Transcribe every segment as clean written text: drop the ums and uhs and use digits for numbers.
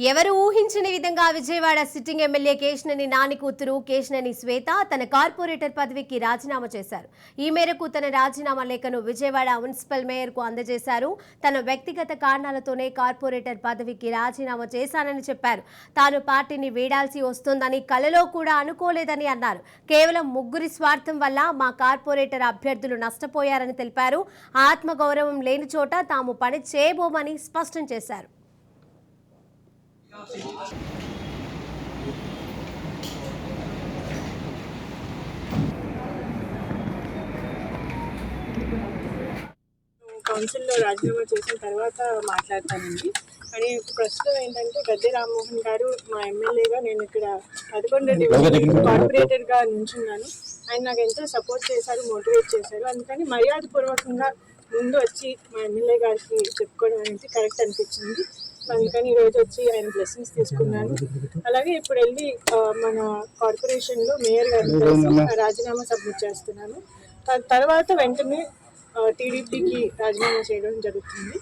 ఎవరు ఊహించని విధంగా విజయవాడ సిట్టింగ్ ఎమ్మెల్యే కేశినేని నాని కూతురు కేశినేని శ్వేత తన కార్పొరేటర్ పదవికి రాజీనామా చేశారు. ఈ మేరకు తన రాజీనామా లేఖను విజయవాడ మున్సిపల్ మేయర్కు అందజేశారు. తన వ్యక్తిగత కారణాలతోనే కార్పొరేటర్ పదవికి రాజీనామా చేశానని చెప్పారు. తాను పార్టీని వీడాల్సి వస్తుందని కలలో కూడా అనుకోలేదని అన్నారు. కేవలం ముగ్గురి స్వార్థం వల్ల మా కార్పొరేటర్ అభ్యర్థులు నష్టపోయారని తెలిపారు. ఆత్మగౌరవం లేని చోట తాము పని చేయబోమని స్పష్టం చేశారు. కౌన్సిల్లో రాజీనామా చేసిన తర్వాత మాట్లాడతానండి. కానీ ప్రస్తుతం ఏంటంటే గద్దె రామ్మోహన్ గారు మా ఎమ్మెల్యేగా నేను ఇక్కడ 11 డివిజన్ కార్పొరేటర్గా నుంచున్నాను. ఆయన నాకు ఎంతో సపోర్ట్ చేశారు, మోటివేట్ చేశారు. అందుకని మర్యాదపూర్వకంగా ముందు వచ్చి మా ఎమ్మెల్యే గారికి చెప్పుకోవడం అనేది కరెక్ట్ అనిపించింది. అందుకని ఈరోజు వచ్చి ఆయన బ్లెస్సింగ్స్ తీసుకున్నాను. అలాగే ఇప్పుడు వెళ్ళి మన కార్పొరేషన్లో మేయర్ గారిని కలిసి రాజీనామా సబ్మిట్ చేస్తున్నాను. తర్వాత వెంటనే టీడీపీకి రాజీనామా చేయడం జరుగుతుంది.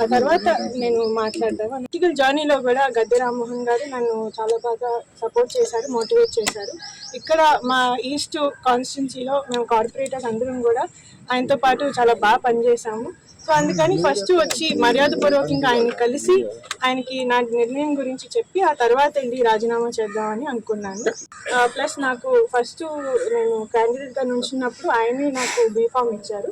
ఆ తర్వాత నేను మాట్లాడతాను. పొలిటికల్ జర్నీలో కూడా గద్దె రామ్మోహన్ గారు నన్ను చాలా బాగా సపోర్ట్ చేశారు, మోటివేట్ చేశారు. ఇక్కడ మా ఈస్ట్ కాన్స్టిట్యున్సీలో మేము కార్పొరేటర్స్ అందరం కూడా ఆయనతో పాటు చాలా బాగా పనిచేసాము. సో అందుకని ఫస్ట్ వచ్చి మర్యాదపూర్వకంగా ఆయన కలిసి ఆయనకి నా నిర్ణయం గురించి చెప్పి ఆ తర్వాత వెళ్ళి రాజీనామా చేద్దామని అనుకున్నాను. ప్లస్ నాకు ఫస్ట్ నేను క్యాండిడేట్గా నుంచినప్పుడు ఆయనే నాకు బీఫామ్ ఇచ్చారు.